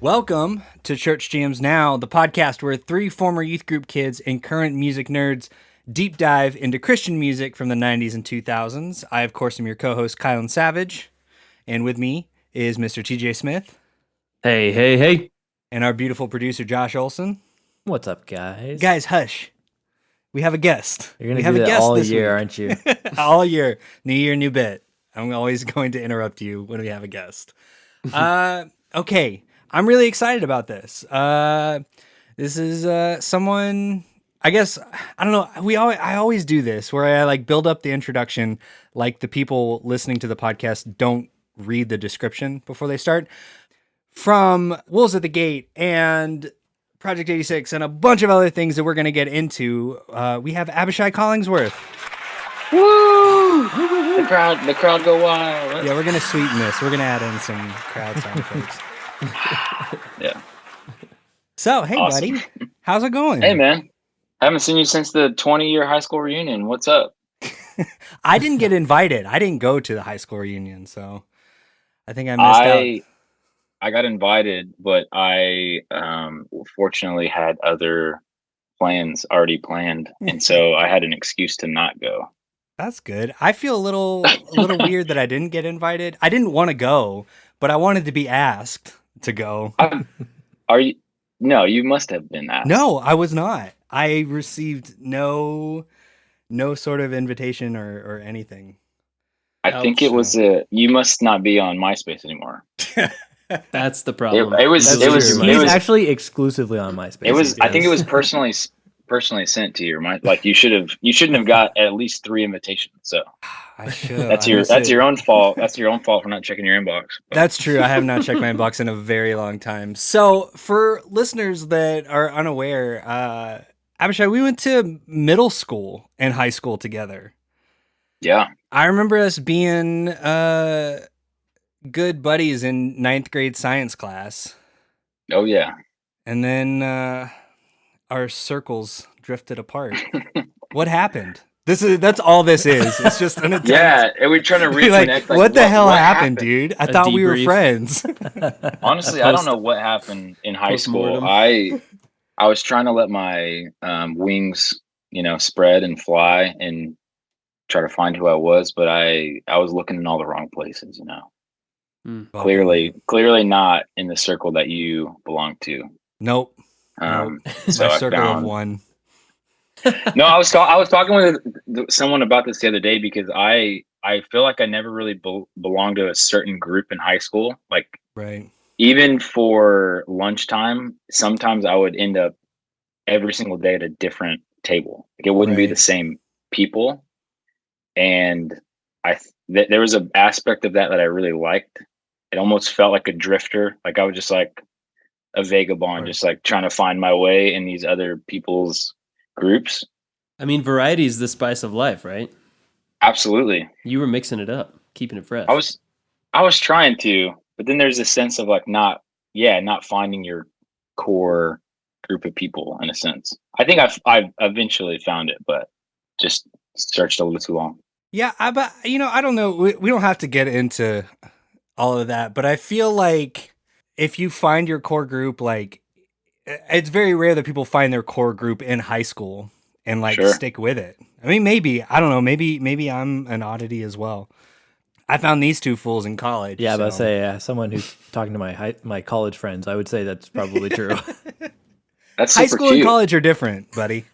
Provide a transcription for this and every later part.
Welcome to Church Jams Now, the podcast where three former youth group kids and current music nerds deep dive into Christian music from the 90s and 2000s. I, of course, am your co-host, Kylan Savage, and with me is Mr. TJ Smith. Hey. And our beautiful producer, Josh Olson. What's up, guys? Guys, hush. We have a guest. You're going to do that all year, aren't you? All year. New year, new bit. I'm always going to interrupt you when we have a guest. Okay. I'm really excited about this. This is someone, I guess, I don't know. I always do this where I like build up the introduction like the people listening to the podcast don't read the description before they start. From Wolves at the Gate and Project 86 and a bunch of other things that we're going to get into, we have Abishai Collingsworth. Woo! The crowd go wild. Yeah, we're going to sweeten this. We're going to add in some crowd sound effects. Yeah. So, hey, awesome. Buddy, how's it going? Hey, man. I haven't seen you since the 20-year high school reunion. What's up? I didn't get invited. I didn't go to the high school reunion, so I think I missed out. I got invited, but I fortunately had other plans already planned, and so I had an excuse to not go. That's good. I feel a little weird that I didn't get invited. I didn't want to go, but I wanted to be asked to go. Are you? No, you must have been asked. No, I was not. I received no sort of invitation or anything. I think it was you must not be on MySpace anymore. That's the problem. It was actually exclusively on MySpace. I think it was personally sent to you. You shouldn't have got at least 3 invitations. So I should. That's your own fault. That's your own fault for not checking your inbox. But. That's true. I have not checked my inbox in a very long time. So for listeners that are unaware, Abishai, we went to middle school and high school together. Yeah. I remember us being good buddies in 9th grade science class. Oh, yeah. And then our circles drifted apart. What happened? That's all this is. It's just an attempt. Yeah, and we're trying to reconnect. What the hell happened, dude? I thought we were friends. Honestly, I don't know what happened in high school. I was trying to let my wings, spread and fly and try to find who I was, but I was looking in all the wrong places, Clearly not in the circle that you belong to. Nope. So my circle of one. No, I was talking with someone about this the other day because I feel like I never really belonged to a certain group in high school. Like, right. Even for lunchtime, sometimes I would end up every single day at a different table. Like, it wouldn't be the same people, and there was an aspect of that I really liked. It almost felt like a drifter. Like I was just like a vagabond, just like trying to find my way in these other people's groups. I mean, variety is the spice of life, right? Absolutely. You were mixing it up, keeping it fresh. I was trying to, but then there's a sense of like not finding your core group of people in a sense. I think I've eventually found it, but just searched a little too long. Yeah, but I don't know. We don't have to get into all of that, but I feel like if you find your core group, like, it's very rare that people find their core group in high school and stick with it. I mean, maybe, I don't know, maybe I'm an oddity as well. I found these two fools in college. Yeah, so. I was about to say, someone who's talking to my college friends, I would say that's probably true. That's high school cute. and college are different, buddy.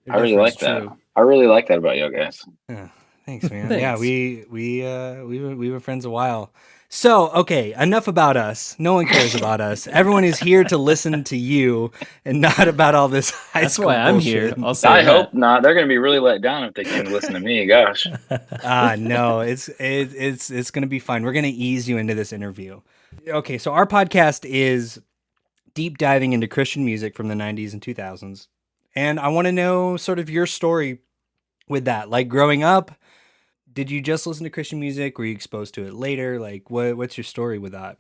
I really like that. I really like that about you guys. Yeah, thanks, man. Thanks. Yeah, we were friends a while. So, okay, enough about us. No one cares about us. Everyone is here to listen to you and not about all this high school bullshit. That's why I'm here. I hope not. They're going to be really let down if they can't listen to me. Gosh. No, it's going to be fine. We're going to ease you into this interview. Okay, so our podcast is deep diving into Christian music from the 90s and 2000s. And I want to know sort of your story with that. Like, growing up, did you just listen to Christian music? Were you exposed to it later? Like, what's your story with that?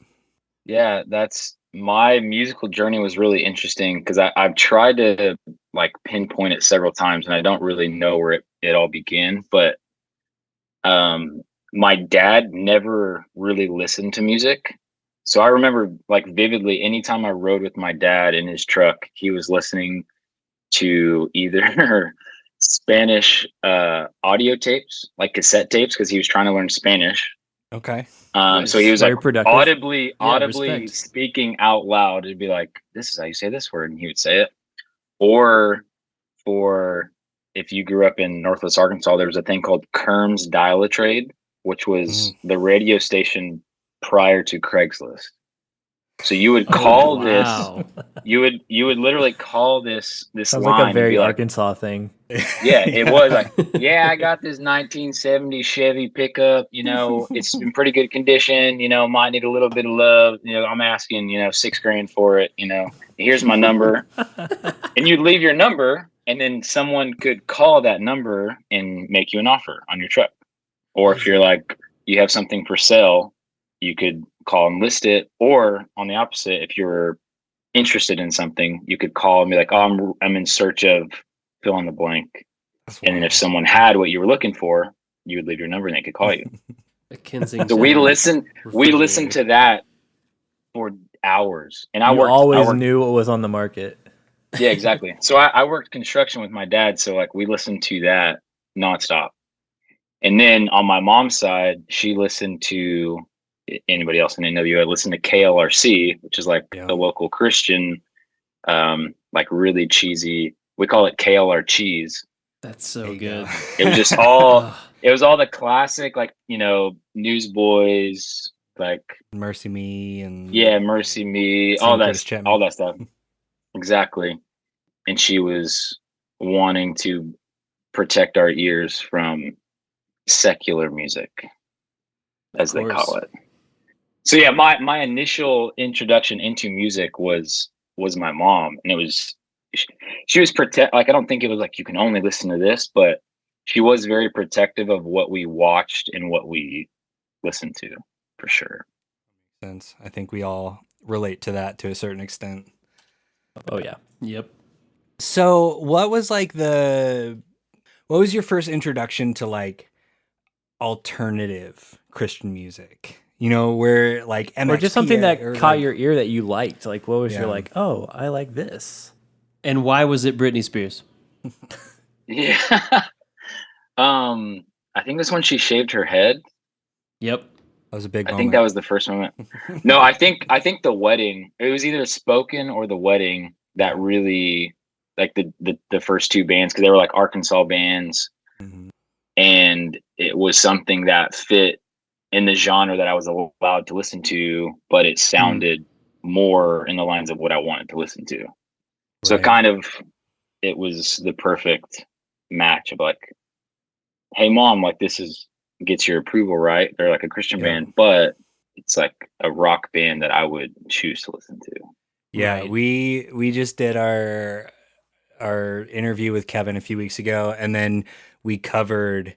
Yeah, that's my musical journey was really interesting because I've tried to like pinpoint it several times and I don't really know where it all began. But my dad never really listened to music. So I remember like vividly, anytime I rode with my dad in his truck, he was listening to either Spanish audio tapes, like cassette tapes, because he was trying to learn Spanish. Okay. So he Nice. was like Very productive. audibly Yeah, respect. speaking out loud. It'd be like, "This is how you say this word," and he would say it. Or for if you grew up in Northwest Arkansas, there was a thing called Kerm's Dial-A-Trade, which was the radio station prior to Craigslist. So you would call this. Wow. You would literally call this Sounds line like a and very be like, Arkansas thing. yeah, it was like, yeah, I got this 1970 Chevy pickup. It's in pretty good condition. Might need a little bit of love. I'm asking, $6,000 for it. Here's my number, and you'd leave your number, and then someone could call that number and make you an offer on your truck. Or if you're like, you have something for sale, you could call and list it. Or on the opposite, if you're interested in something, you could call and be like, "Oh, I'm in search of fill in the blank." And then if someone had what you were looking for, you would leave your number and they could call you. A Kensington. So we listened refrigerator. to that for hours. And I You worked always knew what was on the market. Yeah, exactly. So I worked construction with my dad, so like we listened to that nonstop. And then on my mom's side, she listened to anybody else in NWA listened to KLRC, which is like the local Christian, like really cheesy. We call it KLR cheese. That's so good. It was just all it was all the classic, like, Newsboys, like Mercy Me and Mercy Me, all that stuff. Exactly. And she was wanting to protect our ears from secular music, as they call it. So yeah, my initial introduction into music was my mom, and it was she was like, I don't think it was like you can only listen to this, but she was very protective of what we watched and what we listened to, for sure. Sense. I think we all relate to that to a certain extent. Oh yeah. Yep. So what was your first introduction to like alternative Christian music? Where like MXPX, or just something that caught like, your ear that you liked. Like, what was your like, oh, I like this. And why was it Britney Spears? Yeah. I think this one she shaved her head. Yep. That was a big I moment. think that was the first moment. No, I think the wedding. It was either Spoken or the wedding that really, like the first two bands, because they were like Arkansas bands, and it was something that fit in the genre that I was allowed to listen to, but it sounded more in the lines of what I wanted to listen to. So kind of, it was the perfect match of like, hey mom, like this gets your approval, right? They're like a Christian band, but it's like a rock band that I would choose to listen to. Yeah, right. We just did our interview with Kevin a few weeks ago, and then we covered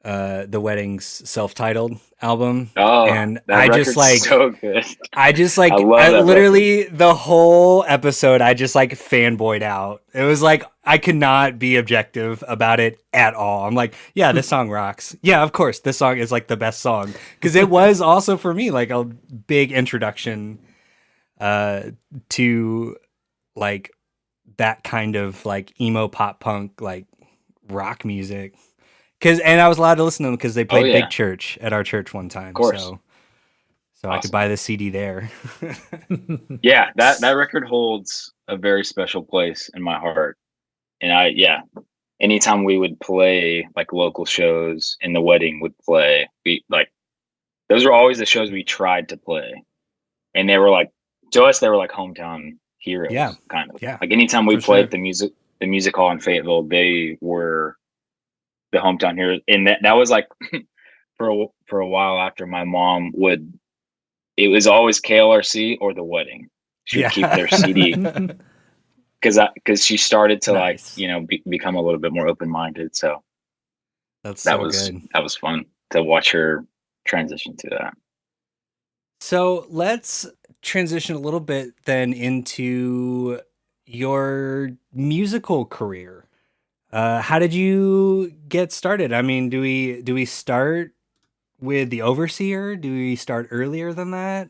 the wedding's self-titled album. Oh, and that record's so good. I literally record. The whole episode I just like fanboyed out. It was like I could not be objective about it at all. I'm like, yeah, this song rocks. Yeah, of course, this song is like the best song, because it was also for me like a big introduction to like that kind of like emo pop punk like rock music. And I was allowed to listen to them because they played Big Church at our church one time. Of course. So awesome. I could buy the CD there. Yeah, that record holds a very special place in my heart. And anytime we would play like local shows and the wedding would play, those were always the shows we tried to play. And they were like, to us, they were like hometown heroes, kind of. Yeah. Like anytime we played the music hall in Fayetteville, they were the hometown heroes. And that was like for a while after my mom it was always KLRC or the wedding. She would keep their CD because she started to become a little bit more open-minded. So that was fun to watch her transition to that. So let's transition a little bit then into your musical career. How did you get started? I mean, do we start with the overseer? Do we start earlier than that?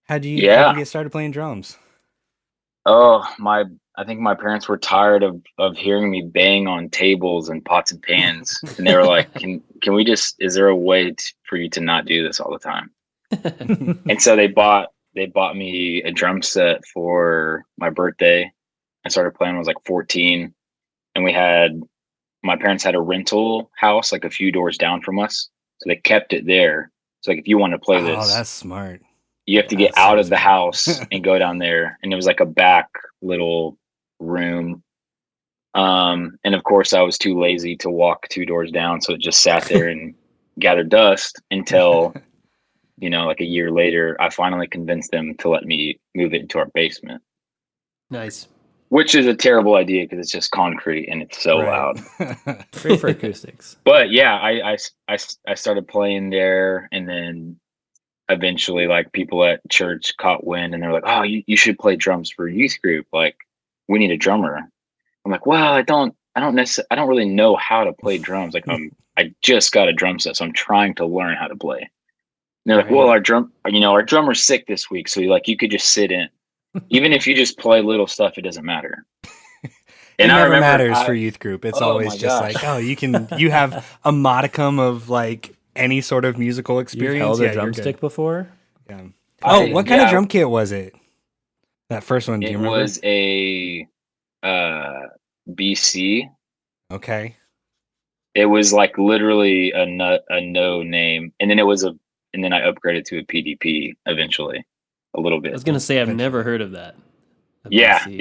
How'd you Yeah. get started playing drums? Oh, I think my parents were tired of hearing me bang on tables and pots and pans, and they were like, "Can we just? Is there a way for you to not do this all the time?" And so they bought me a drum set for my birthday. I started playing when I was like 14, and my parents had a rental house like a few doors down from us, so they kept it there. So like if you want to play Oh, this, that's smart. you have to get That's out so of the smart. house and go down there. And it was like a back little room. And of course I was too lazy to walk 2 doors down. So it just sat there and gathered dust until, like a year later, I finally convinced them to let me move it into our basement, Nice. which is a terrible idea because it's just concrete and it's so Right. loud. Great for acoustics. But yeah, I started playing there, and then eventually like people at church caught wind and they're like, "Oh, you should play drums for youth group. Like, we need a drummer." I'm like, "Well, I don't really know how to play drums. Like, I just got a drum set, so I'm trying to learn how to play." And they're like, "Well, Right. our drummer's sick this week, so you could just sit in. Even if you just play little stuff, it doesn't matter." It And I never remember matters for youth group. It's oh always my just gosh. like, oh, you have a modicum of like any sort of musical You've experience. held Yeah, a you're drumstick good. before? Yeah. Oh, what kind of Yeah, drum kit was it? That first one, do you it remember? was a BC. Okay. It was like literally a no name, and then I upgraded to a PDP eventually, a little I bit. was gonna say I've Eventually. never heard of that. A Yeah, BC.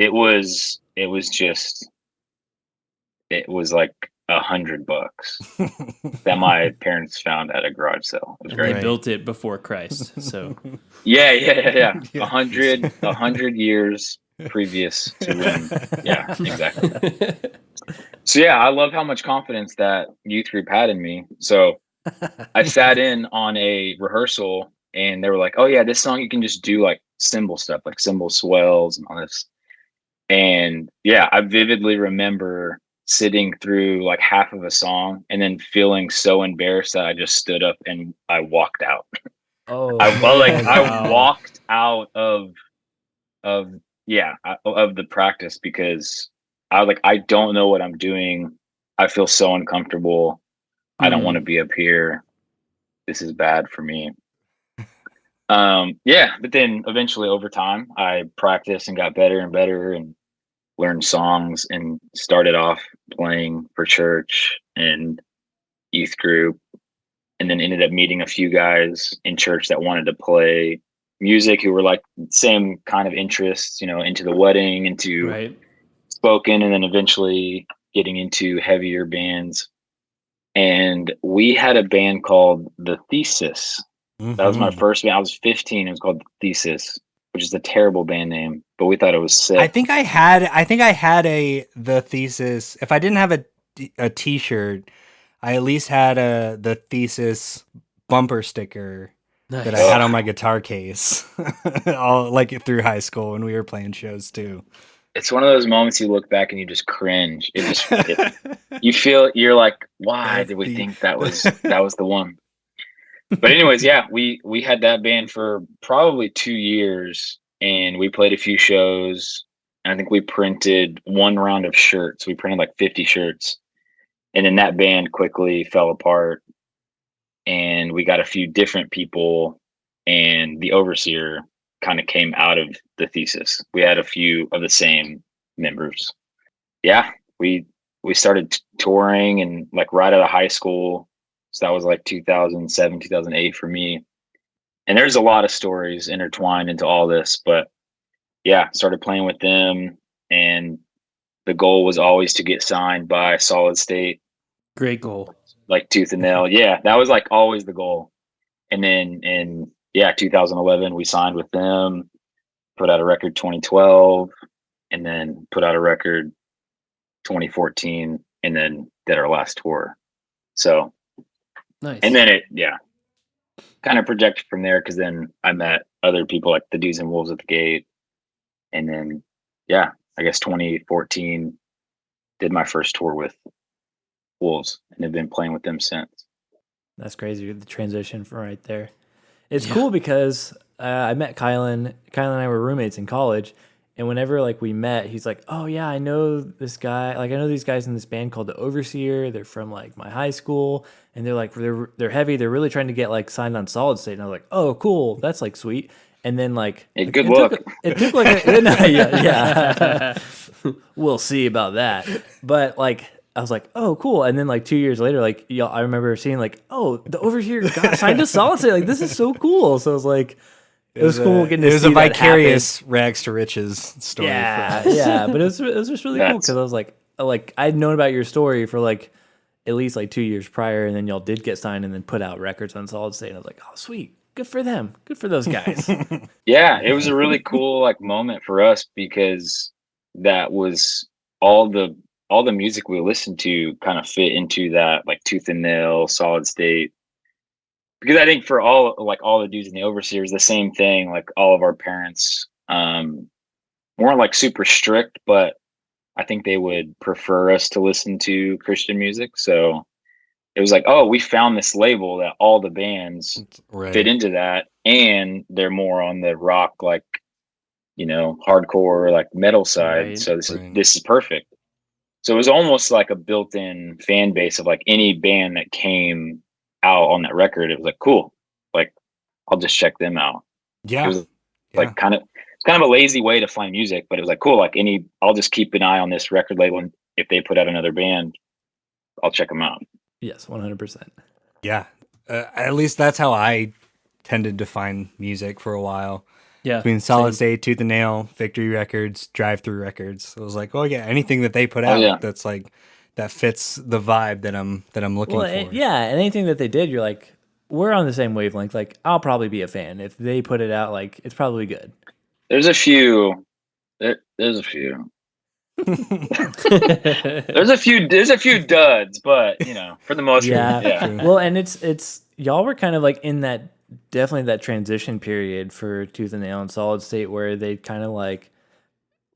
it was like $100 that my parents found at a garage sale. It was And they great. Right. built it before Christ. So Yeah. Yeah. 100 years previous to when. Yeah, exactly. So yeah, I love how much confidence that youth group had in me. So I sat in on a rehearsal and they were like, "Oh yeah, this song you can just do like cymbal stuff, like cymbal swells and all this." And yeah, I vividly remember sitting through like half of a song and then feeling so embarrassed that I just stood up and I walked out. Oh, I Wow. walked out of of the practice because I was like, I don't know what I'm doing. I feel so uncomfortable. I don't want to be up here. This is bad for me. Yeah, but then eventually over time I practiced and got better and better and learned songs and started off playing for church and youth group, and then ended up meeting a few guys in church that wanted to play music who were like same kind of interests, into the wedding, into Right. spoken, and then eventually getting into heavier bands. And we had a band called The Thesis. That was my Mhm. first band. I was 15. It was called The Thesis, which is a terrible band name, but we thought it was I sick. think I had the thesis. If I didn't have a t-shirt, I at least had the thesis bumper sticker that I Nice. had on Ugh, my guitar case, all like through high school when we were playing shows too. it's one of those moments you look back and you just cringe. You feel, you're like, why That's did we the think that was the one? But anyways, yeah, we had that band for probably 2 years, and we played a few shows. And I think we printed one round of shirts. We printed like 50 shirts, and then that band quickly fell apart. And we got a few different people, and the overseer kind of came out of the thesis. We had a few of the same members. Yeah, we started touring and like right out of high school. So that was like 2007, 2008 for me. And there's a lot of stories intertwined into all this, but yeah, started playing with them, and the goal was always to get signed by Solid State, Great goal. like tooth and nail. Yeah, that was like always the goal. And then in 2011 we signed with them, put out a record 2012, and then put out a record 2014, and then did our last tour. So, Nice. and then it, yeah, kind of projected from there because then I met other people like the Dudes and Wolves at the Gate. And then, yeah, I guess 2014 did my first tour with Wolves and have been playing with them since. That's crazy. The transition from right there. It's cool because I met Kylan. Kylan and I were roommates in college, and whenever like we met, he's like, "Oh yeah, I know this guy. Like I know these guys in this band called the Overseer. They're from like my high school, and they're heavy. They're really trying to get like signed on Solid State." And I was like, "Oh, cool. That's like sweet." And then like Hey, good luck. It took like a, no, yeah. We'll see about that. But like I was like, oh, cool. And then like 2 years later, like y'all, I remember seeing like, oh, the Overseer got signed to Solid State. Like this is so cool. So I was like, it was cool getting to see It was a that vicarious rags to riches story. happen. For us. Yeah. But it was just really cool because I was like I'd known about your story for like at least like 2 years prior, and then y'all did get signed and then put out records on Solid State. And I was like, oh, sweet. Good for them. Good for those guys. Yeah, it was a really cool like moment for us because that was all the music we listened to kind of fit into that like Tooth and Nail, Solid State. Because I think for all the dudes in the Overseers, the same thing. Like all of our parents weren't like super strict, but I think they would prefer us to listen to Christian music. So it was like, oh, we found this label that all the bands fit into that, and they're more on the rock, like hardcore, like metal side. Right. So this is perfect. So it was almost like a built-in fan base of like any band that came out on that record. It was like, cool, like I'll just check them out. Yeah. It was like it's kind of a lazy way to find music, but it was like, cool, like I'll just keep an eye on this record label, and if they put out another band, I'll check them out. Yes, 100%. Yeah. At least that's how I tended to find music for a while. Yeah. Between Solid State, Tooth and Nail, Victory Records, Drive Through Records. I was like, oh yeah, anything that they put out that's like that fits the vibe that I'm looking for. Yeah, and anything that they did, you're like, we're on the same wavelength. Like, I'll probably be a fan if they put it out. Like, it's probably good. There's a few. There's a few. There's a few duds, but for the most part, yeah. Well, and it's y'all were kind of like in that definitely that transition period for Tooth and Nail and Solid State where they kind of like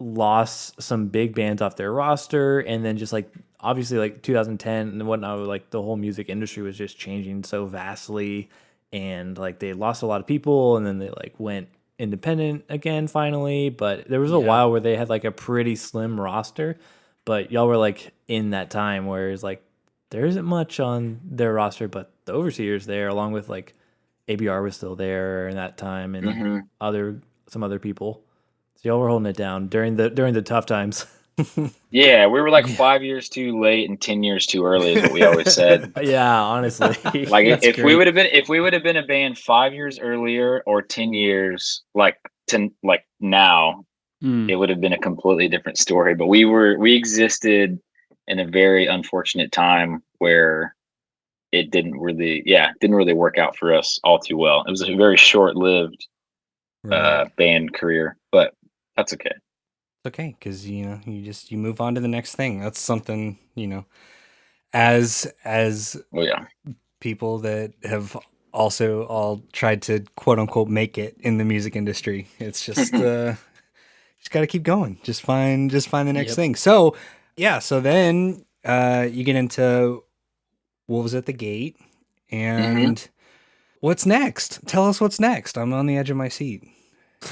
lost some big bands off their roster, and then just like obviously like 2010 and whatnot, like the whole music industry was just changing so vastly, and like they lost a lot of people, and then they like went independent again finally. But there was a while where they had like a pretty slim roster, but y'all were like in that time where it's like there isn't much on their roster, but the Overseers there, along with like ABR was still there in that time, and some other people. So y'all were holding it down during the tough times. Yeah, we were like 5 years too late and 10 years too early is what we always said. Yeah, honestly. Like if we would have been a band 5 years earlier or 10 years like now, it would have been a completely different story. But we existed in a very unfortunate time where it didn't really work out for us all too well. It was a very short-lived band career, but that's okay. It's okay, because you move on to the next thing. That's something as people that have also all tried to quote unquote make it in the music industry. It's just just got to keep going. Just find the next thing. So then you get into Wolves at the Gate, and what's next? Tell us what's next. I'm on the edge of my seat.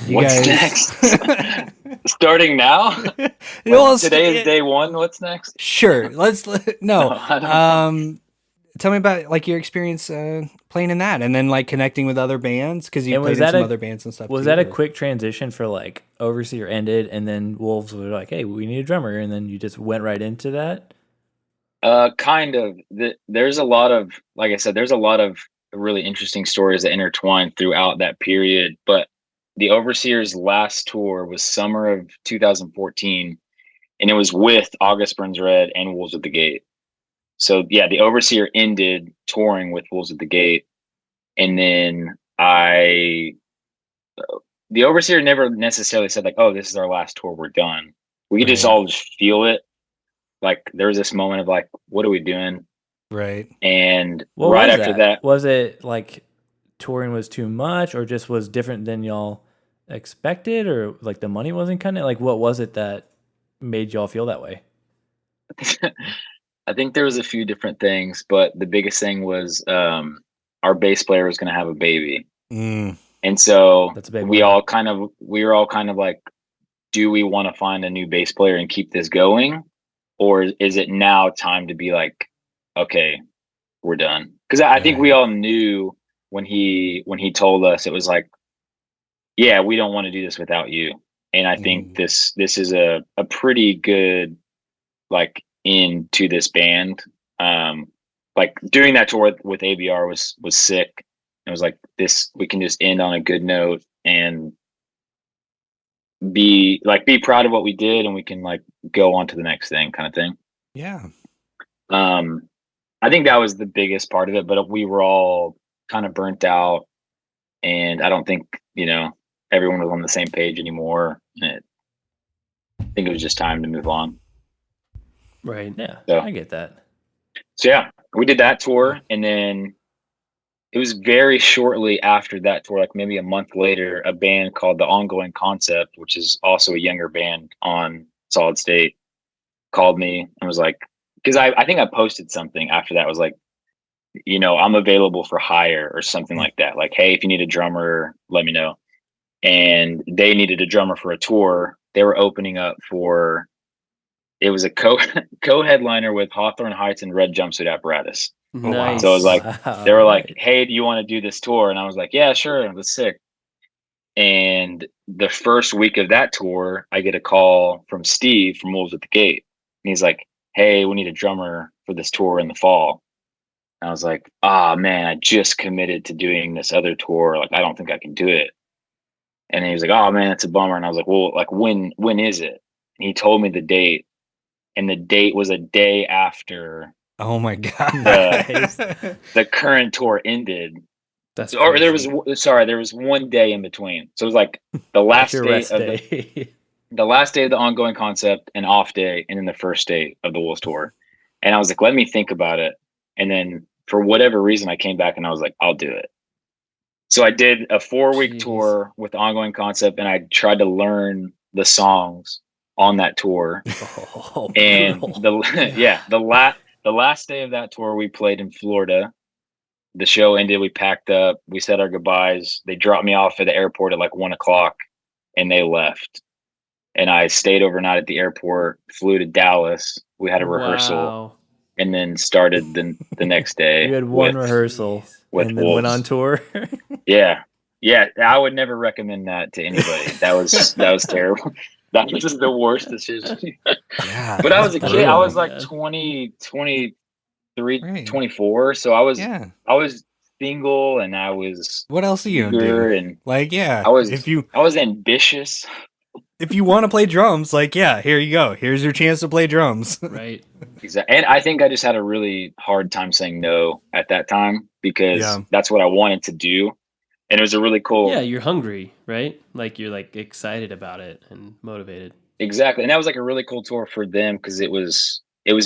What's next? Starting now? Today is day one. What's next? Sure. Tell me about like your experience playing in that, and then like connecting with other bands, because you played in some other bands and stuff. Was that a quick transition for like Overseer ended, and then Wolves were like, "Hey, we need a drummer," and then you just went right into that? Kind of. There's a lot of, like I said, there's a lot of really interesting stories that intertwine throughout that period, but the Overseer's last tour was summer of 2014, and it was with August Burns Red and Wolves at the Gate. So yeah, the Overseer ended touring with Wolves at the Gate, and then the Overseer never necessarily said like, "Oh, this is our last tour, we're done." We could just all just feel it. Like there was this moment of like, "What are we doing?" Right. And right after that, was it like touring was too much, or just was different than y'all expected, or like the money wasn't kind of like, what was it that made y'all feel that way? I think there was a few different things, but the biggest thing was our bass player was going to have a baby. Mm. And so That's a big we one. were all kind of like, do we want to find a new bass player and keep this going? Or is it now time to be like, okay, we're done? Because I think we all knew when he told us, it was like, yeah, we don't want to do this without you. And I think this is a pretty good like into this band. Like doing that tour with ABR was sick. It was like this, we can just end on a good note and be proud of what we did, and we can like go on to the next thing, kind of thing. Yeah. I think that was the biggest part of it, but we were all kind of burnt out, and I don't think, everyone was on the same page anymore. And I think it was just time to move on. Right. Yeah, So- I get that. So yeah, we did that tour, and then it was very shortly after that tour, like maybe a month later, a band called The Ongoing Concept, which is also a younger band on Solid State, called me and was like, because I think I posted something after that, was like, I'm available for hire or something like that. Like, hey, if you need a drummer, let me know. And they needed a drummer for a tour. They were opening up for, it was a co-headliner with Hawthorne Heights and Red Jumpsuit Apparatus. wow. Nice. So it was like, Wow, they were like, right. hey, do you want to do this tour? And I was like, yeah, sure. That's sick. And the first week of that tour, I get a call from Steve from Wolves at the Gate. And he's like, hey, we need a drummer for this tour in the fall. And I was like, man, I just committed to doing this other tour. Like, I don't think I can do it. And he was like, oh man, it's a bummer. And I was like, well, like when is it? And he told me the date. And the date was a day after Oh my god. the current tour ended. That's Or there crazy. was one day in between. So it was like the last That's your day rest of day. the last day of the Ongoing Concept, an off day, and then the first day of the Wolves tour. And I was like, let me think about it. And then for whatever reason, I came back and I was like, I'll do it. So I did a 4-week Jeez. tour with the Ongoing Concept, and I tried to learn the songs on that tour. Oh, And brutal. the last day of that tour, we played in Florida. The show ended. We packed up. We said our goodbyes. They dropped me off at the airport at like 1:00, and they left. And I stayed overnight at the airport. Flew to Dallas. We had a rehearsal, Wow. and then started the next day. You had one with- rehearsal with and then went Wolves. on tour. Yeah, I would never recommend that to anybody. That was terrible. That was just the worst decision. Yeah. But I was a that's kid. I brutal. was like God. 20, 23, Right. 24. So I was Yeah. single, and I was What else are you gonna eager, do? and Like, yeah. I was if you ambitious. want to play drums, like, yeah, here you go. Here's your chance to play drums. Right. Exactly. And I think I just had a really hard time saying no at that time, because Yeah. that's what I wanted to do. And it was a really cool. Yeah, you're hungry, right? Like you're like excited about it and motivated. Exactly. And that was like a really cool tour for them, because it was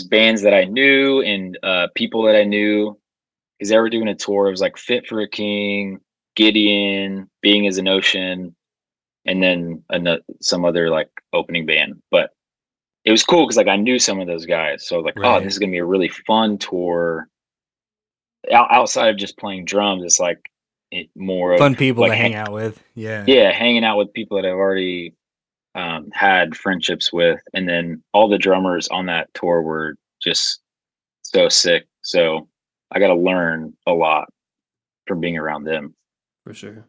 bands that I knew, and people that I knew, because they were doing a tour. It was like Fit for a King, Gideon, Being as an Ocean, and then some other like opening band. But it was cool because like I knew some of those guys. So like, Right. oh, this is gonna be a really fun tour. Outside of just playing drums, it's like more Fun of people like to hang out with. Yeah. Yeah, hanging out with people that I've already had friendships with, and then all the drummers on that tour were just so sick. So I got to learn a lot from being around them. For sure.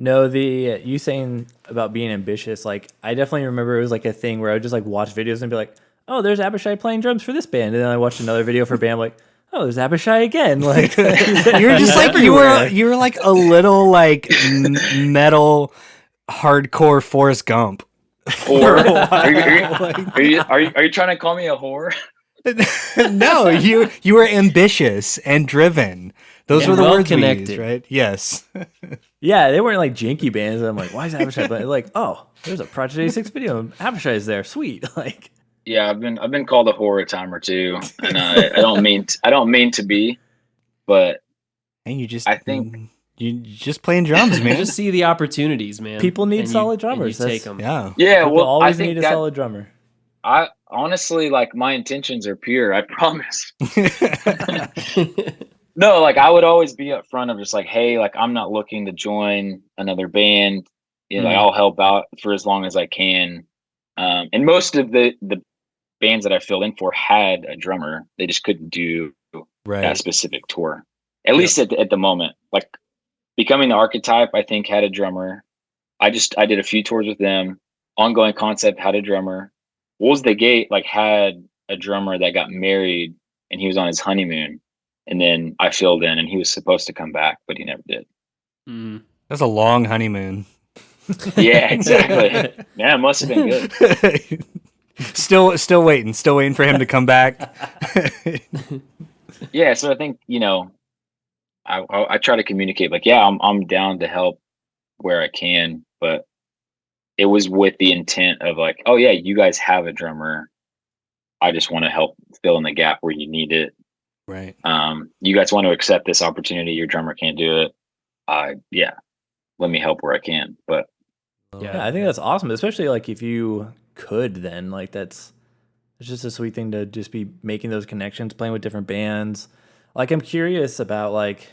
No, the you saying about being ambitious, like I definitely remember it was like a thing where I would just like watch videos and be like, oh, there's Abishai playing drums for this band, and then I watched another video for a band, I'm like, oh, there's Abishai again. Like You were just like you were like a little like metal hardcore Forrest Gump. Whore? Like- Are you trying to call me a whore? No, you were ambitious and driven. Those And were the well words we connected. used, right? Yes. Yeah, they weren't like janky bands. And I'm like, why is Abishai playing? Like, oh, there's a Project 86 video and Abishai's there. Sweet. Like, Yeah, I've been called a whore a time or two, and I don't mean to be, but And you just I think- you just playing drums, You man. just see the opportunities, man. People need and solid you drummers. take That's- them. Yeah. yeah, people well, I always think need a that solid drummer. honestly, like my intentions are pure. I promise. No, like I would always be upfront of just like, hey, like I'm not looking to join another band. You know, like I'll help out for as long as I can. And most of the bands that I filled in for had a drummer. They just couldn't do that Right. specific tour. At least at the moment. Like Becoming the Archetype, I think had a drummer. I did a few tours with them. Ongoing Concept had a drummer. Wolves the Gate like had a drummer that got married and he was on his honeymoon. And then I filled in and he was supposed to come back, but he never did. That's a long honeymoon. Yeah, exactly. Yeah, it must have been good. Still waiting for him to come back. Yeah, so I think, I try to communicate like, yeah, I'm down to help where I can, but it was with the intent of like, oh yeah, you guys have a drummer. I just want to help fill in the gap where you need it. Right. You guys want to accept this opportunity. Your drummer can't do it. Yeah, let me help where I can. But Yeah, I think that's awesome, especially like if you could then like it's just a sweet thing to just be making those connections, playing with different bands. Like I'm curious about like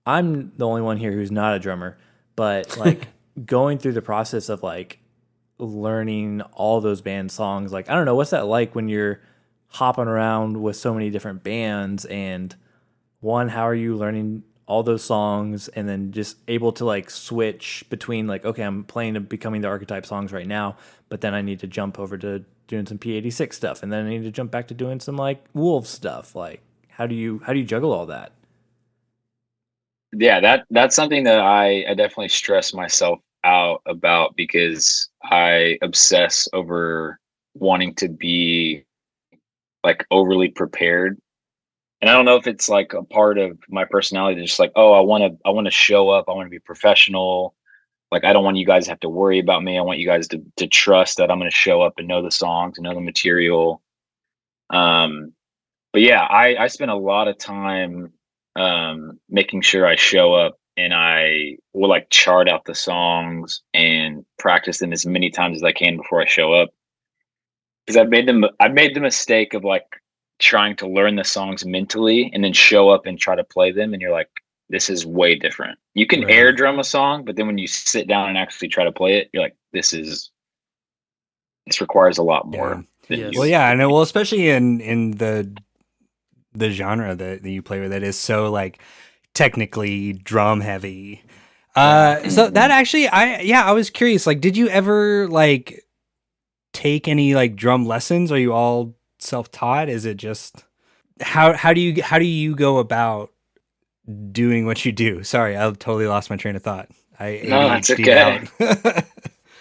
I'm the only one here who's not a drummer, but like going through the process of like learning all those band songs, like I don't know, what's that like when you're hopping around with so many different bands and one, how are you learning all those songs and then just able to like switch between like, okay, I'm playing Becoming the Archetype songs right now, but then I need to jump over to doing some P86 stuff and then I need to jump back to doing some like Wolves stuff. Like how do you juggle all that? yeah, that's something that I definitely stress myself out about because I obsess over wanting to be like overly prepared. And I don't know if it's like a part of my personality that's just like, oh, I want to show up, I want to be professional. Like I don't want you guys to have to worry about me. I want you guys to trust that I'm going to show up and know the songs and know the material. Um, but yeah, I spend a lot of time making sure I show up and I will like chart out the songs and practice them as many times as I can before I show up. Because I've made the mistake of like trying to learn the songs mentally and then show up and try to play them and you're like, this is way different. You can air drum a song, but then when you sit down and actually try to play it, you're like, this requires a lot more. Yes. Well, yeah, I know. Well, especially in the genre that you play with, it is so like technically drum heavy. So that actually, I was curious. Like, did you ever like take any like drum lessons? Are you all self-taught? Is it just how do you go about doing what you do? Sorry, I totally lost my train of thought. I No, that's ADHD'd okay. out.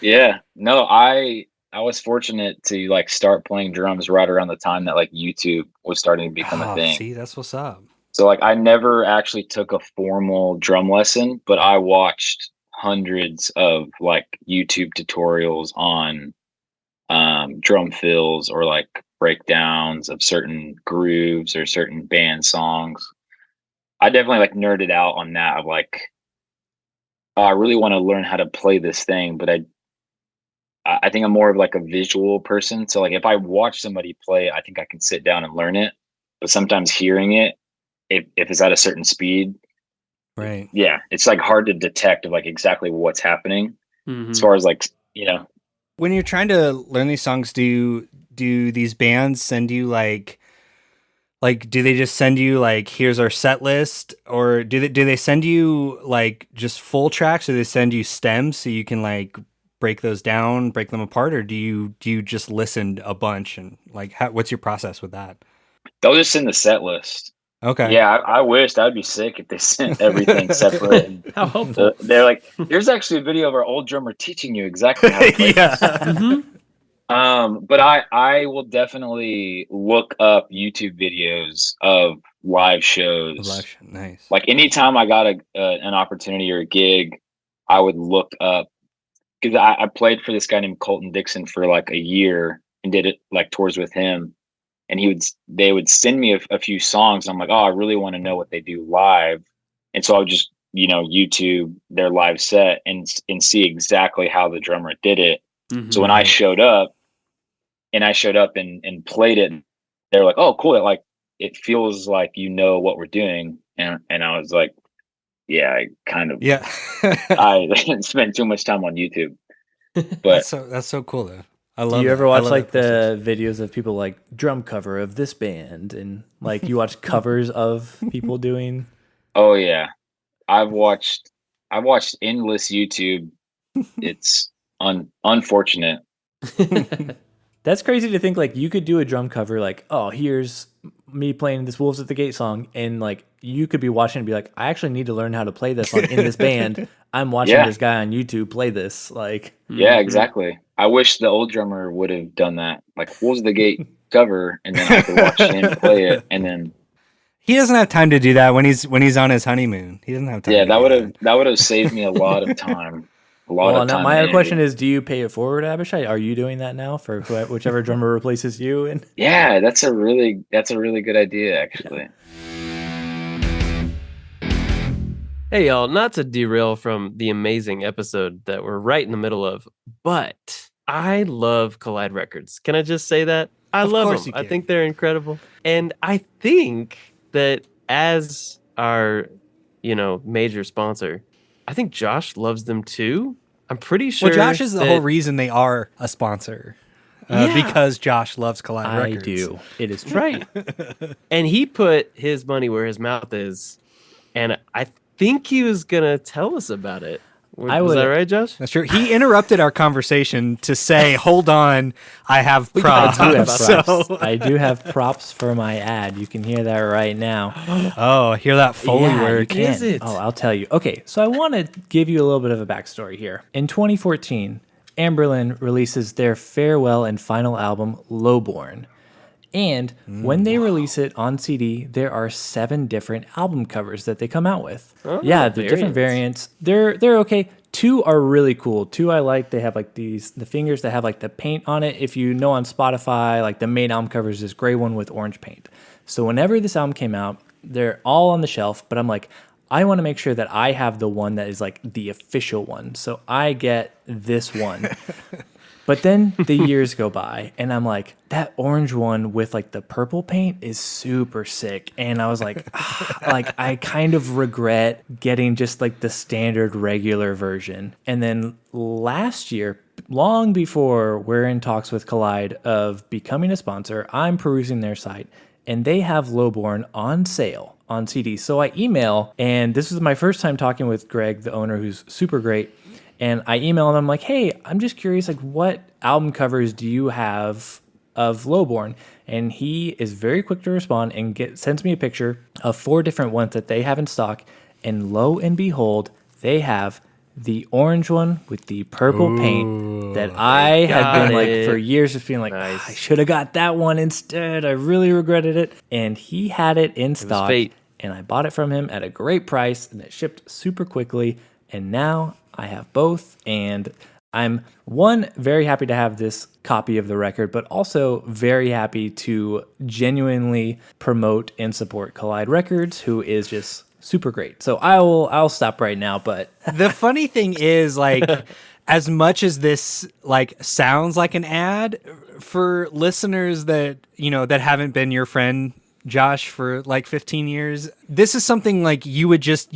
Yeah. No, I was fortunate to like start playing drums right around the time that like YouTube was starting to become a Oh, thing. see, that's what's up. So like I never actually took a formal drum lesson, but I watched hundreds of like YouTube tutorials on drum fills or like breakdowns of certain grooves or certain band songs. I definitely like nerded out on that of like, oh, I really want to learn how to play this thing, but I think I'm more of like a visual person. So like if I watch somebody play, I think I can sit down and learn it. But sometimes hearing it, if it's at a certain speed, Right. yeah, it's like hard to detect of like exactly what's happening as far as like, When you're trying to learn these songs, do these bands send you like do they just send you like here's our set list, or do they send you like just full tracks, or they send you stems so you can like break those down, break them apart, or do you just listen a bunch and like what's your process with that? they'll just send the set list. Okay. Yeah, I wish that'd be sick if they sent everything separate. And How helpful. they're like, here's actually a video of our old drummer teaching you exactly how to play this. Yeah. But I will definitely look up YouTube videos of live shows. Nice. Like anytime I got an opportunity or a gig, I would look up because I played for this guy named Colton Dixon for like a year and did it like tours with him. And they would send me a few songs. And I'm like, oh, I really want to know what they do live. And so I would just, YouTube their live set and see exactly how the drummer did it. So when I showed up and I showed up and played it. They're like, "Oh, cool! Like it feels like you know what we're doing." And I was like, "Yeah, I kind of Yeah. I spent too much time on YouTube." But That's so cool though. I Do love you that. ever I watch love like that process. the videos of people like drum cover of this band and like you watch covers of people doing? oh yeah, I've watched endless YouTube. It's unfortunate. That's crazy to think like you could do a drum cover like, oh, here's me playing this Wolves at the Gate song, and like you could be watching and be like, I actually need to learn how to play this song in this band. I'm watching Yeah. this guy on YouTube play this. Like, Yeah, exactly. I wish the old drummer would have done that. Like, "Wolves of the Gate" cover, and then I could watch him play it, and then He doesn't have time to do that when he's on his honeymoon. He doesn't have time yeah, to do that would have saved me a lot of time, well, now and my question energy. is, do you pay it forward, Abishai? Are you doing that now for whichever drummer replaces you? And Yeah, that's a really good idea, actually. Hey, y'all, not to derail from the amazing episode that we're right in the middle of, but I love Collide Records. Can I just say that? I Of love course them. you I can. think they're incredible. And I think that as our, major sponsor, I think Josh loves them too. I'm pretty sure. Well, Josh is the whole reason they are a sponsor. Yeah. Because Josh loves Collide I Records. do. It is true. Right. And he put his money where his mouth is. And I think he was going to tell us about it. Was that right, Josh? That's true. He interrupted our conversation to say, "Hold on, I have props." I do have props. So- I do have props for my ad. You can hear that right now. Oh, hear that Foley Yeah, you work. can. Is it? Oh, I'll tell you. Okay, so I want to give you a little bit of a backstory here. In 2014, Amberlin releases their farewell and final album, Lowborn. And when they release it on CD, there are 7 different album covers that they come out with. Oh, Yeah, the different variants. They're okay. 2 are really cool. 2 I like. They have like the fingers that have like the paint on it. If you know on Spotify, like the main album cover is this gray one with orange paint. So whenever this album came out, they're all on the shelf, but I'm like, I want to make sure that I have the one that is like the official one. So I get this one. But then the years go by, and I'm like, that orange one with like the purple paint is super sick. And I was like, like I kind of regret getting just like the standard regular version. And then last year, long before we're in talks with Collide of becoming a sponsor, I'm perusing their site, and they have Lowborn on sale on CD. So I email, and this was my first time talking with Greg, the owner, who's super great. And I email them like, hey, I'm just curious, like, what album covers do you have of Lowborn? And he is very quick to respond and sends me a picture of 4 different ones that they have in stock. And lo and behold, they have the orange one with the purple paint that I had been like for years just being like, I should have got that one instead. I really regretted it. And he had it in stock. And I bought it from him at a great price, and it shipped super quickly. And now I have both, and I'm very happy to have this copy of the record, but also very happy to genuinely promote and support Collide Records, who is just super great. So I'll stop right now, but The funny thing is, like, as much as this like sounds like an ad, for listeners that that haven't been your friend Josh for like 15 years, this is something like you would just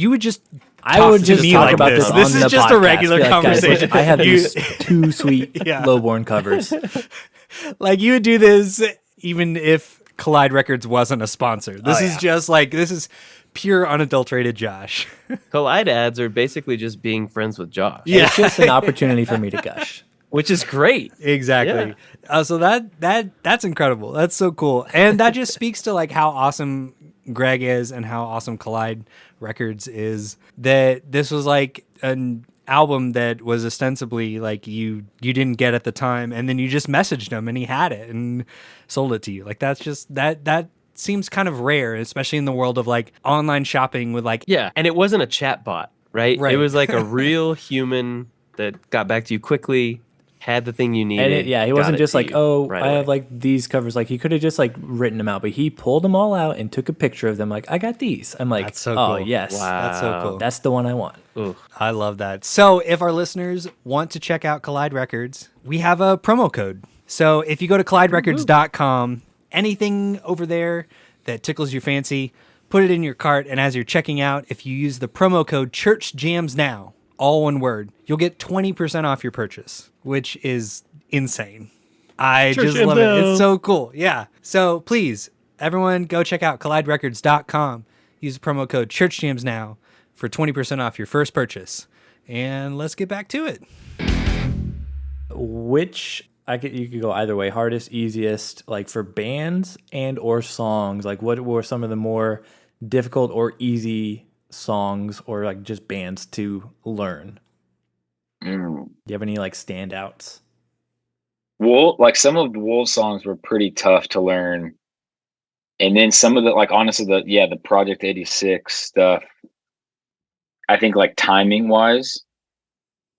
I would just talk like about this on This the is just podcast. a regular Be like, guys, conversation. I have these 2 sweet Yeah. Lowborn covers. Like, you would do this even if Collide Records wasn't a sponsor. This is just like, this is pure unadulterated Josh. Collide ads are basically just being friends with Josh. Yeah. It's just an opportunity for me to gush. Which is great. Exactly. So that's incredible. That's so cool. And that just speaks to like how awesome Greg is and how awesome Collide Records is, that this was like an album that was ostensibly like you didn't get at the time, and then you just messaged him and he had it and sold it to you. Like, that's just that seems kind of rare, especially in the world of like online shopping with like And it wasn't a chat bot, right? Right. It was like a real human that got back to you quickly, had the thing you needed. And he got wasn't it just to like, you oh, right I away. have like these covers. Like, he could have just like written them out, but he pulled them all out and took a picture of them. Like, I got these. I'm like, That's so oh cool. yes, That's so cool. that's the one I want. Ugh. I love that. So if our listeners want to check out Collide Records, we have a promo code. So if you go to colliderecords.com, anything over there that tickles your fancy, put it in your cart. And as you're checking out, if you use the promo code ChurchJamsNow, all one word, you'll get 20% off your purchase, which is insane. I Church just Jams love it. Now. It's so cool. Yeah. So please, everyone go check out colliderecords.com. Use the promo code ChurchJamsNow for 20% off your first purchase. And let's get back to it. You could go either way, hardest, easiest, like for bands and or songs. Like what were some of the more difficult or easy songs or like just bands to learn? Do you have any like standouts? Wool, like some of the Wool songs were pretty tough to learn. And then some of the, like, honestly, the Project 86 stuff, I think, like, timing wise.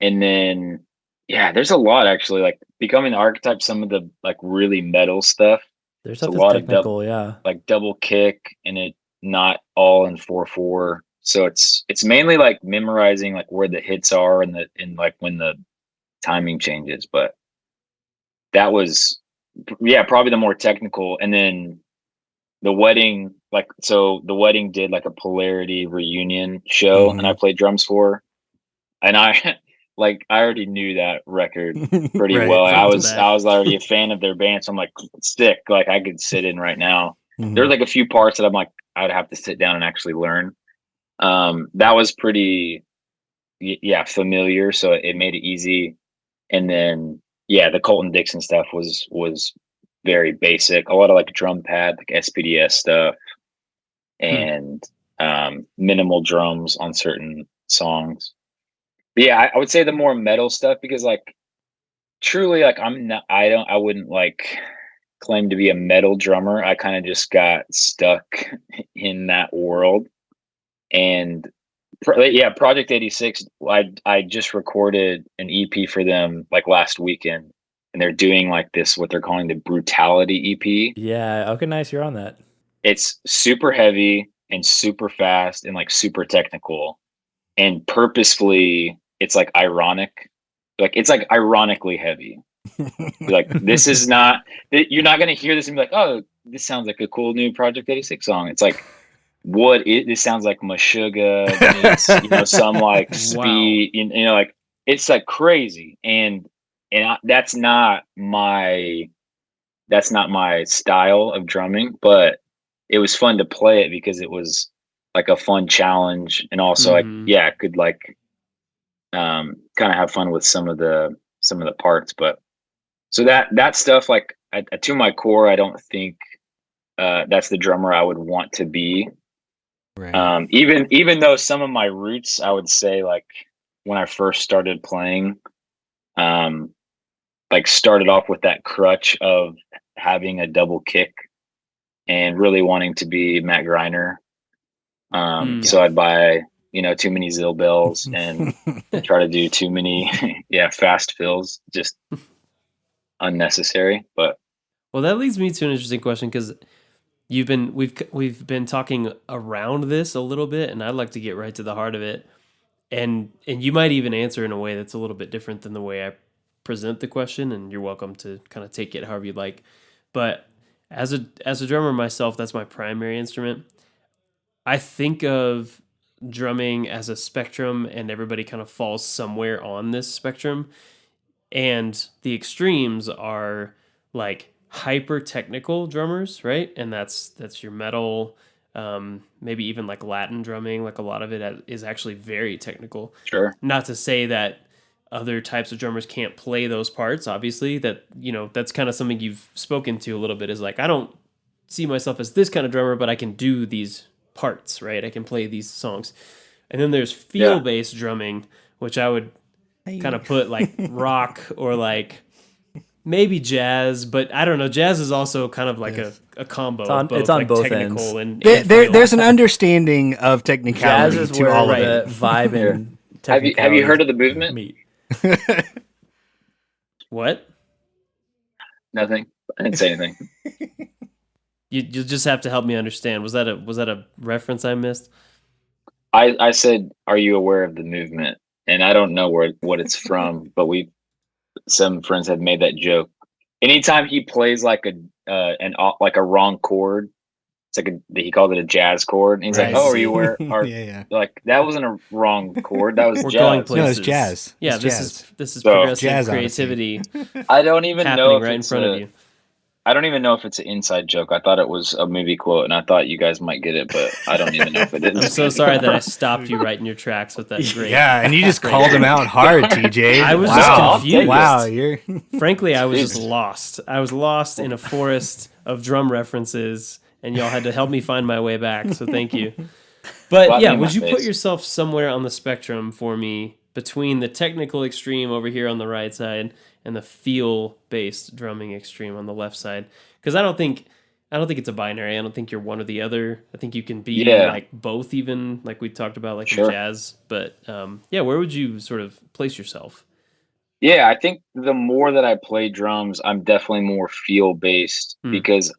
And then, yeah, there's a lot actually, like Becoming the Archetype, some of the like really metal stuff. There's It's a stuff that's lot technical, of like double kick and it not all in 4/4. So it's mainly like memorizing like where the hits are and like when the timing changes. But that was, yeah, probably the more technical. And then the Wedding, the Wedding did like a Polarity reunion show and I played drums for, and I like I already knew that record pretty Right. well. I Front to was back. I was already a fan of their band, so I'm like sick. Like I could sit in right now. Mhm. There's like a few parts that I'm like I'd have to sit down and actually learn. That was pretty familiar, so it made it easy. And then the Colton Dixon stuff was very basic. A lot of like drum pad, like SPDS stuff, and minimal drums on certain songs. But yeah, I would say the more metal stuff, because like truly, like I wouldn't like claim to be a metal drummer. I kind of just got stuck in that world. And Project 86, I just recorded an EP for them like last weekend, and they're doing like this, what they're calling the Brutality EP. Yeah. Okay. Nice. You're on that. It's super heavy and super fast and like super technical, and purposefully it's like ironic. Like it's like ironically heavy. Like this is not, you're not going to hear this and be like, oh, this sounds like a cool new Project 86 song. It's like, this sounds like Meshuggah meets, some like speed, like it's like crazy. And that's not my style of drumming, but it was fun to play it because it was like a fun challenge. And also I could like, kind of have fun with some of the parts. But so that stuff, like to my core, I don't think that's the drummer I would want to be. Right. Even though some of my roots, I would say, like when I first started playing, like started off with that crutch of having a double kick and really wanting to be Matt Greiner. So I'd buy too many Zill bells and try to do too many fast fills, just unnecessary. But Well, that leads me to an interesting question, because we've been talking around this a little bit, and I'd like to get right to the heart of it. And you might even answer in a way that's a little bit different than the way I present the question, and you're welcome to kind of take it however you'd like. But as a drummer myself, that's my primary instrument. I think of drumming as a spectrum, and everybody kind of falls somewhere on this spectrum. And the extremes are like hyper technical drummers, right? And that's your metal, maybe even like Latin drumming. Like a lot of it is actually very technical. sure. Not to say that other types of drummers can't play those parts. Obviously, that's kind of something you've spoken to a little bit. Is like, I don't see myself as this kind of drummer, but I can do these parts, right? I can play these songs. And then there's feel-based drumming, which I would kind of put like rock or like maybe jazz, but I don't know. Jazz is also kind of like a combo. It's on like both technical ends. and There's an understanding of technicality Jazz is to where all of the it. vibe and Have you technicality heard of the movement? meet. What? Nothing. I didn't say anything. You'll just have to help me understand. Was that a reference I missed? I said, are you aware of the movement? And I don't know what it's from, but some friends have made that joke. anytime he plays like like a wrong chord, it's like he called it a jazz chord. And he's Right. like, "Oh, are see. you where are Yeah. like that wasn't a wrong chord. That was We're going jazz." No, it's places. jazz. Yeah, It's this jazz. is So progressive Jazz Odyssey. creativity I don't even know happening if right in it's front of you. I don't even know if it's an inside joke. I thought it was a movie quote, and I thought you guys might get it, but I don't even know if it is. I'm so sorry that I stopped you right in your tracks with that great. Yeah, and you just great- called him out hard, TJ. I was No, just I'll take confused. it. Wow, you're Frankly, I was Dude. just lost. I was lost in a forest of drum references, and y'all had to help me find my way back. So thank you. But Slap me yeah, in would my you put face. yourself somewhere on the spectrum for me between the technical extreme over here on the right side and the feel-based drumming extreme on the left side? Because I don't think it's a binary. I don't think you're one or the other. I think you can be Yeah. like both, even like we talked about, like in Sure. jazz. But yeah, where would you sort of place yourself? Yeah, I think the more that I play drums, I'm definitely more feel based Hmm. because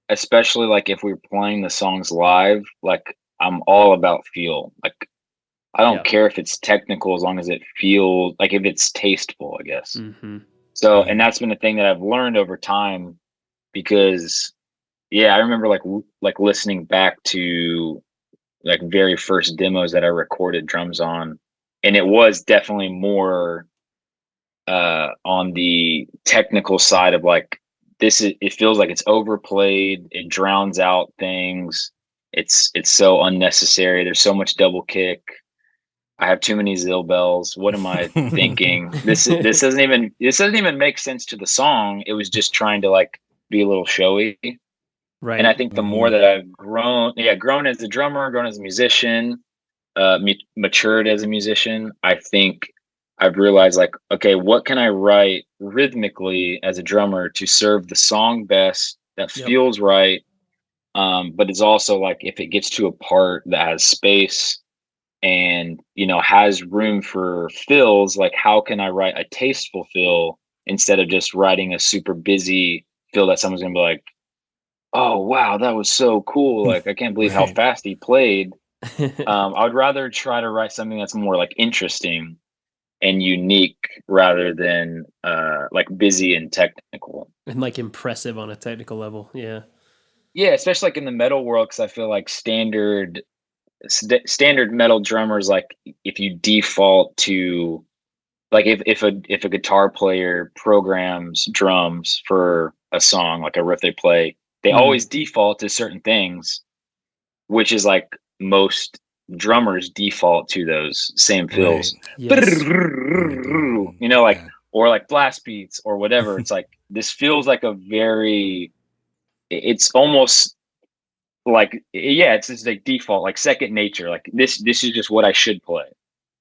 especially like if we're playing the songs live, like I'm all about feel. Like I don't Yeah. care if it's technical as long as it feels like if it's tasteful, I guess. Mm-hmm. So, and that's been the thing that I've learned over time because, yeah, I remember like listening back to like very first demos that I recorded drums on, and it was definitely more on the technical side of like it feels like it's overplayed, it drowns out things, it's so unnecessary. There's so much double kick. I have too many zill bells. What am I thinking? This doesn't even make sense to the song. It was just trying to like be a little showy. Right. And I think the more that I've grown as a drummer, grown as a musician, matured as a musician, I think I've realized like, okay, what can I write rhythmically as a drummer to serve the song best that Yep. feels right, but it's also like if it gets to a part that has space and has room for fills, like how can I write a tasteful fill instead of just writing a super busy fill that someone's gonna be like, oh wow, that was so cool, like I can't believe how Right. fast he played. I would rather try to write something that's more like interesting and unique rather than like busy and technical. And like impressive on a technical level. Yeah. Yeah, especially like in the metal world, because I feel like standard metal drummers, like if you default to like if a guitar player programs drums for a song, like a riff they play, they Mhm. always default to certain things, which is like most drummers default to those same fills. Yes. Like Yeah. or like blast beats or whatever. It's like this feels like it's almost like it's just like default, like second nature. Like this is just what I should play.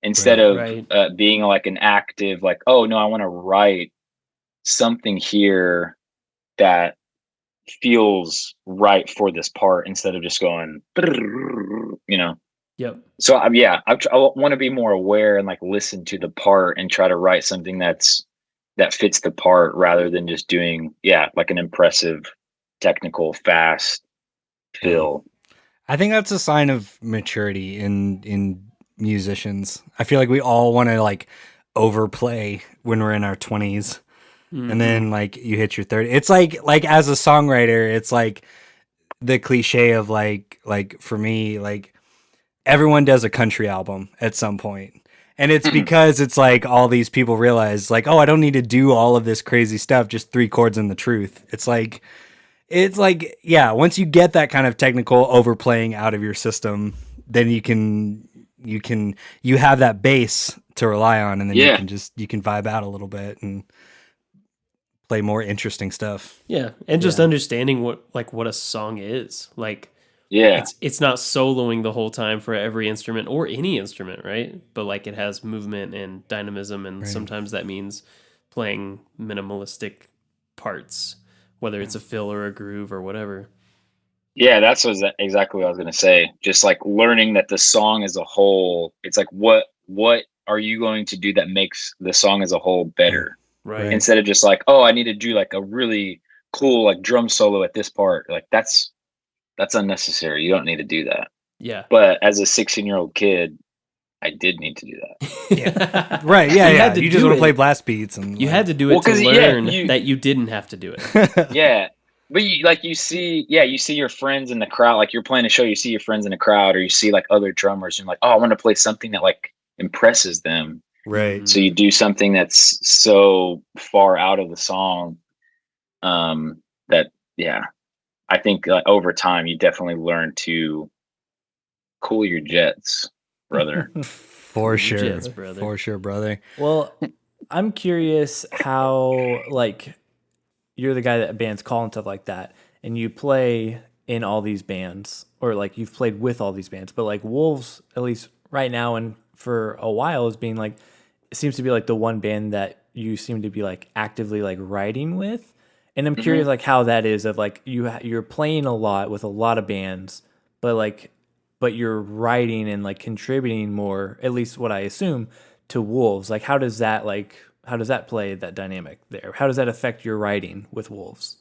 Instead Right. of Right. being like an active, like, oh no, I want to write something here that feels right for this part instead of just going, Yep. So I want to be more aware and like listen to the part and try to write something that fits the part rather than just doing like an impressive, technical, fast fill. I think that's a sign of maturity in musicians. I feel like we all want to like overplay when we're in our 20s. Mhm. And then like you hit your 30. It's like as a songwriter, it's like the cliche of like for me, like everyone does a country album at some point. And it's because it's like all these people realize like, oh, I don't need to do all of this crazy stuff, just 3 chords and the truth. It's like yeah, once you get that kind of technical overplaying out of your system, then you have that bass to rely on, and then you can vibe out a little bit and play more interesting stuff. Yeah. And just understanding what a song is. Like it's not soloing the whole time for every instrument or any instrument, right? But like it has movement and dynamism, and sometimes that means playing minimalistic parts, whether it's a fill or a groove or whatever. Yeah, that's exactly what I was gonna say. Just like learning that the song as a whole, it's like what are you going to do that makes the song as a whole better? Right. Instead of just like, oh, I need to do like a really cool like drum solo at this part. Like that's unnecessary. You don't need to do that. Yeah. But as a 16-year-old kid, I did need to do that. Yeah. Right. Yeah. You Yeah. had to You just do want to play it. blast beats and You like, had to do Well, it to 'cause, learn you that you didn't have to do it. yeah. But you see your friends in the crowd, like you're playing a show, you see your friends in the crowd, or you see like other drummers, and you're like, oh, I want to play something that like impresses them. Right. So you do something that's so far out of the song, that yeah, I think over time you definitely learn to cool your jets, brother. For Cool sure. jets, brother. For sure, brother. Well, I'm curious how like you're the guy that bands call and stuff like that, and you play in all these bands, or like you've played with all these bands, but like Wolves, at least right now and for a while, is being like it seems to be like the one band that you seem to be like actively like writing with, and I'm curious like how that is of like you're playing a lot with a lot of bands, but like but you're writing and like contributing more, at least what I assume, to Wolves. Like how does that play that dynamic there? How does that affect your writing with Wolves?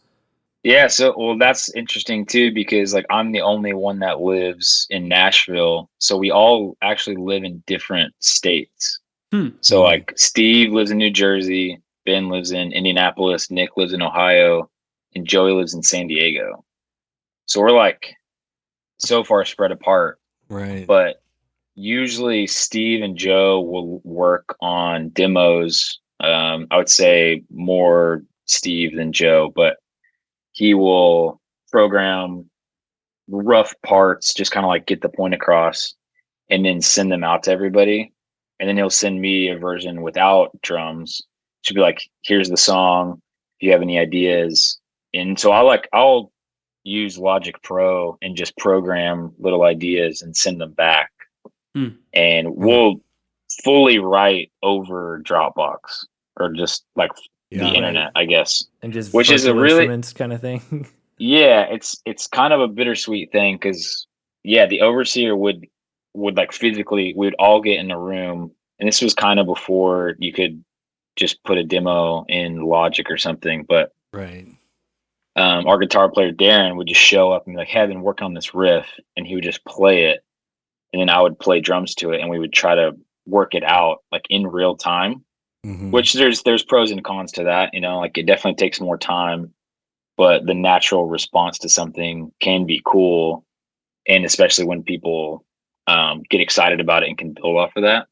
Yeah, so well, that's interesting too because like I'm the only one that lives in Nashville, so we all actually live in different states. Hmm. So like Steve lives in New Jersey, Ben lives in Indianapolis, Nick lives in Ohio, and Joey lives in San Diego. So we're like so far spread apart, Right. but usually Steve and Joe will work on demos. I would say more Steve than Joe, but he will program rough parts, just kind of like get the point across, and then send them out to everybody. And then he'll send me a version without drums. She'll be like, "Here's the song. If you have any ideas." And so I'll use Logic Pro and just program little ideas and send them back. Hmm. And we'll fully write over Dropbox or just like the Yeah. internet, I guess. And just Which is a virtual really instruments kind of thing. Yeah, it's kind of a bittersweet thing because yeah, the overseer would like physically we would all get in a room, and this was kind of before you could just put a demo in Logic or something. But Right. our guitar player Darren would just show up and be like, "Hey, I've been working on this riff," and he would just play it, and then I would play drums to it, and we would try to work it out like in real time. Mhm. Which there's pros and cons to that, like it definitely takes more time, but the natural response to something can be cool, and especially when people get excited about it and can build off of that.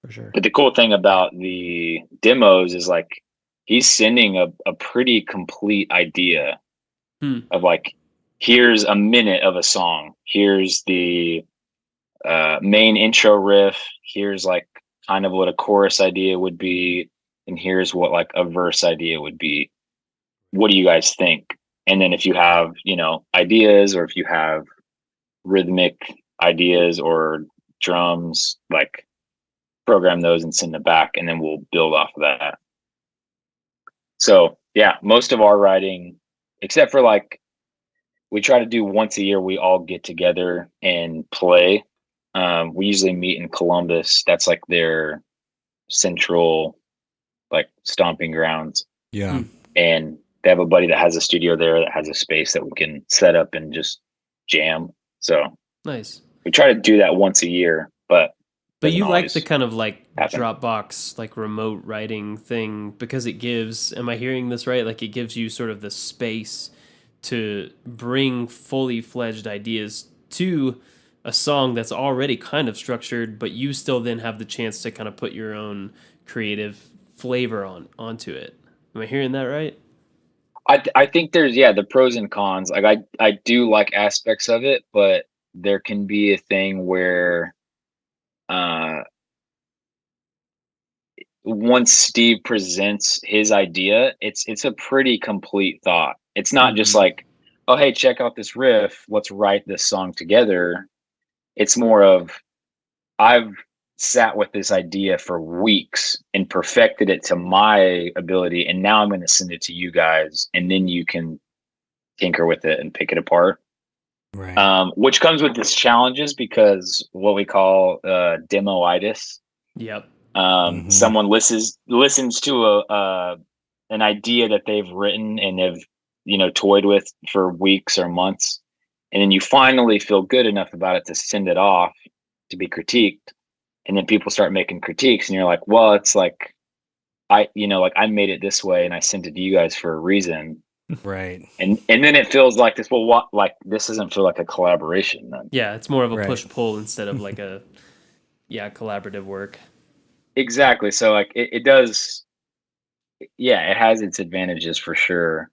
For sure. But the cool thing about the demos is like he's sending a pretty complete idea Hmm. of like here's a minute of a song, here's the main intro riff, here's like kind of what a chorus idea would be, and here's what like a verse idea would be. What do you guys think? And then if you have, ideas, or if you have rhythmic ideas or drums, like program those and send them back, and then we'll build off of that. So yeah, most of our writing, except for like we try to do once a year, we all get together and play. We usually meet in Columbus. That's like their central like stomping grounds. Yeah. Hmm. And they have a buddy that has a studio there that has a space that we can set up and just jam. So Nice. we try to do that once a year, but But you doesn't like the always kind of like happen. Dropbox, like remote writing thing because it gives, am I hearing this right? Like it gives you sort of the space to bring fully fledged ideas to a song that's already kind of structured, but you still then have the chance to kind of put your own creative flavor onto it. Am I hearing that right? I think there's the pros and cons. Like I do like aspects of it, but there can be a thing where uh once Steve presents his idea, it's a pretty complete thought. It's not just Mhm. like, oh hey, check out this riff, let's write this song together. It's more of I've sat with this idea for weeks and perfected it to my ability, and now I'm going to send it to you guys, and then you can tinker with it and pick it apart. Right. Which comes with its challenges because what we call demoitis. Yep. Mhm. Someone listens to an idea that they've written and have toyed with for weeks or months, and then you finally feel good enough about it to send it off to be critiqued, and then people start making critiques, and you're like, well, it's like I made it this way and I sent it to you guys for a reason. Right. And then it feels like this. Well, what, like, this doesn't feel like a collaboration then. Yeah, it's more of a Right. push-pull instead of like a collaborative work. Exactly. So like it does. Yeah, it has its advantages for sure.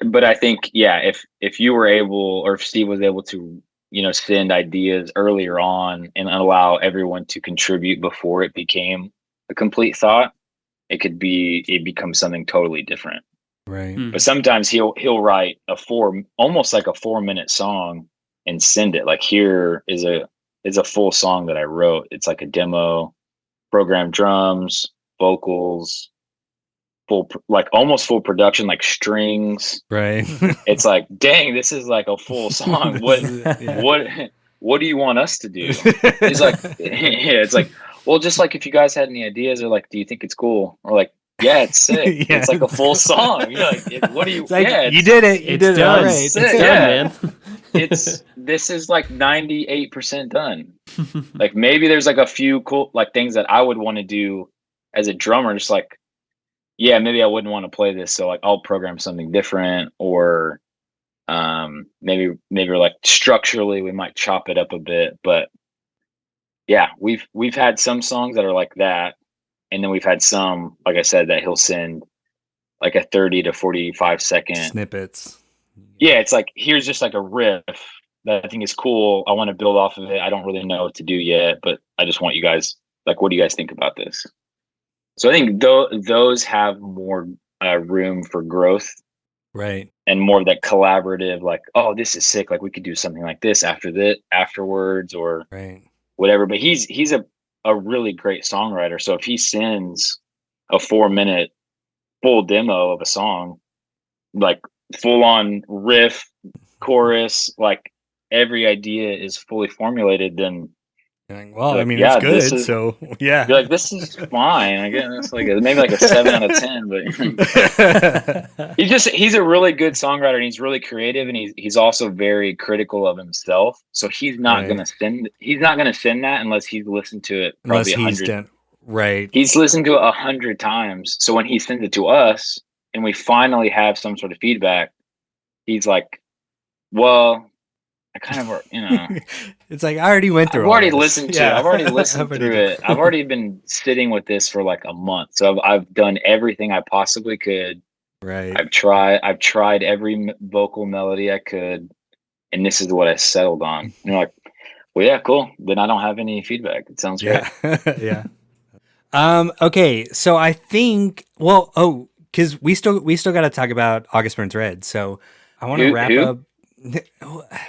But I think, yeah, if you were able, or if Steve was able to, send ideas earlier on and allow everyone to contribute before it became a complete thought, it becomes something totally different. Right. But sometimes he'll write almost like a 4-minute song and send it. Like, here is a full song that I wrote. It's like a demo, programmed drums, vocals, almost full production, like strings. Right. It's like, dang, this is like a full song. What do you want us to do? He's like, yeah, it's like, well, just like if you guys had any ideas, or like, do you think it's cool? Or like, yeah, it's sick. Yeah. It's like a full song. You're like, what do you? It's like, yeah, you did it. You It's did it. All done. right. It's Sick. done, Yeah. man. This is like 98% done. Like, maybe there's like a few cool like things that I would want to do as a drummer, just like, yeah, maybe I wouldn't want to play this, so like I'll program something different, or maybe like structurally we might chop it up a bit. But yeah, we've had some songs that are like that, and then we've had some, like I said, that he'll send like a 30 to 45 second Snippets. Yeah, it's like, here's just like a riff that I think is cool. I want to build off of it. I don't really know what to do yet, but I just want you guys, like, what do you guys think about this? So I think those have more room for growth, Right. and more of that collaborative, like, oh, this is sick. Like, we could do something like this afterwards, or Right. whatever. But he's a really great songwriter. So if he sends a 4-minute full demo of a song, like full on riff, chorus, like every idea is fully formulated, then Well, like, I mean, yeah, it's good. this is- So yeah. you're like, this is fine. I guess it's like maybe like a 7 out of 10, but he's a really good songwriter, and he's really creative, and he's also very critical of himself. So he's not Right. gonna send that unless he's listened to it Unless probably he's 100. done. Right. He's listened to it 100 times. So when he sends it to us and we finally have some sort of feedback, he's like, well, I kind of, It's like, I already went through I've all already this. listened to Yeah. it. I've already listened I've already through done- it. I've already been sitting with this for like a month. So I've done everything I possibly could. Right. I've tried every vocal melody I could, and this is what I settled on. And you're like, well, yeah, cool. Then I don't have any feedback. It sounds great. Yeah. Yeah. Okay. So I think, because we still got to talk about August Burns Red. So I want to wrap Who? up.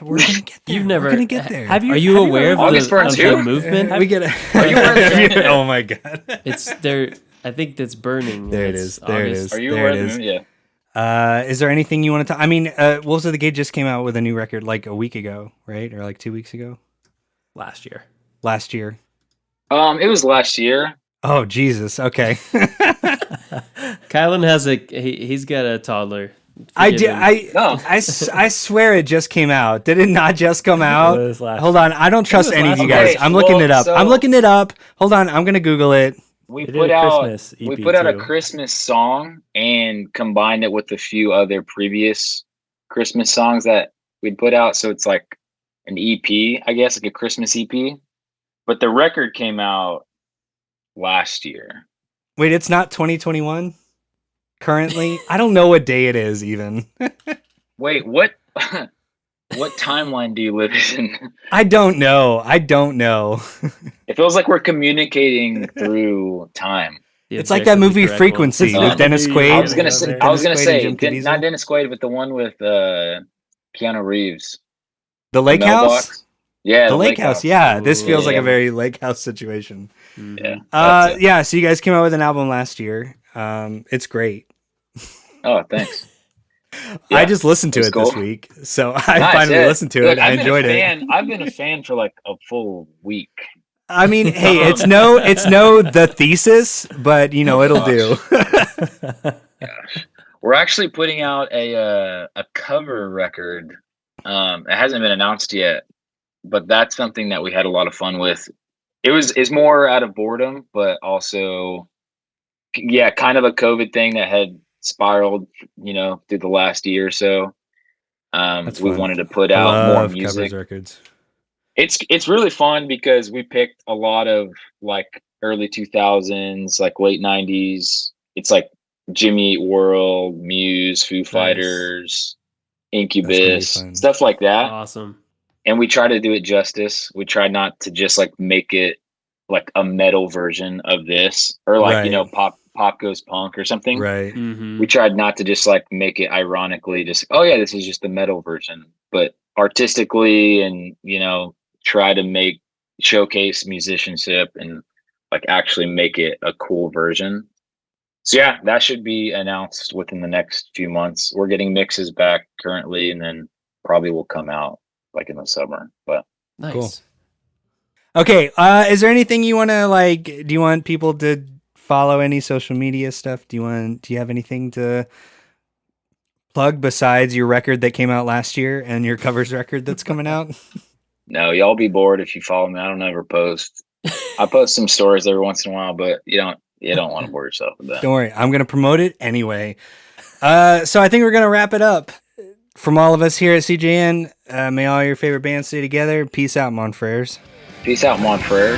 We're gonna get there. You've never. We're gonna get there. Have you? Are you have aware of heard August Burns the who? movement? We get. Are you aware of Oh my god. It's there. I think that's burning. There it It's is. There it August. is. Are you There aware it of is. the movie? Yeah. Is there anything you want to? I mean, Wolves of the Gate just came out with a new record like a week ago, right, or like 2 weeks ago, last year? last year. It was last year. Oh Jesus. Okay. Kylan has he's got a toddler. I Forgive did. him. No. I swear it just came out. Did it not just come out? It was last Hold on. I don't trust was any of last you guys. year. I'm looking Well, it up. so- I'm looking it up. Hold on. I'm gonna Google it. We They did put a out Christmas we EP put out a too. Christmas song and combined it with a few other previous Christmas songs that we'd put out. So it's like an EP, I guess, like a Christmas EP. But the record came out last year. Wait, it's not 2021 currently. I don't know what day it is even. Wait, what what timeline do you live in? I don't know. It feels like we're communicating through time. The It's like that objectively movie correct Frequency one. with Dennis I Quaid. I was gonna say, Dennis Quaid and Jim Caviezel? not Dennis Quaid, but the one with Keanu Reeves. The Lake The House. Mailbox. Yeah, The Lake House. Yeah, this feels like Yeah. a very Lake House situation. Mhm. Yeah. That's it. Yeah. So you guys came out with an album last year. It's great. Oh, thanks. I Yeah, just listened to it's it this cool. week, so I Nice, finally yeah. listened to Look, it. I enjoyed it. I've been a fan for like a full week. I mean, hey, it's no the thesis, but you know it'll do. We're actually putting out a cover record. It hasn't been announced yet, but that's something that we had a lot of fun with. it's more out of boredom, but also, yeah, kind of a COVID thing that had spiraled, through the last year or so. That's We fun. wanted to put I out more love music. covers records. It's really fun because we picked a lot of like early 2000s, like late 90s. It's like Jimmy Eat World, Muse, Foo Fighters, That's gonna be Incubus, fun. stuff like that. Awesome. And we try to do it justice. We try not to just like make it like a metal version of this, or like, Right. pop goes punk or something. Right. Mm-hmm. We tried not to just like make it ironically just, oh yeah, this is just the metal version, but artistically, and try to showcase musicianship and like actually make it a cool version. So yeah, that should be announced within the next few months. We're getting mixes back currently, and then probably will come out like in the summer. But Nice. Cool. Okay. Is there anything you want to like? Do you want people to follow any social media stuff? Do you have anything to plug besides your record that came out last year and your covers record that's coming out? no, y'all be bored if you follow me. I don't ever post. I post some stories every once in a while, but you don't want to bore yourself with that. Don't worry, I'm gonna promote it anyway. So I think we're gonna wrap it up. From all of us here at CJN, may all your favorite bands stay together. Peace out, Mon Frères. Peace out, Mon Frères.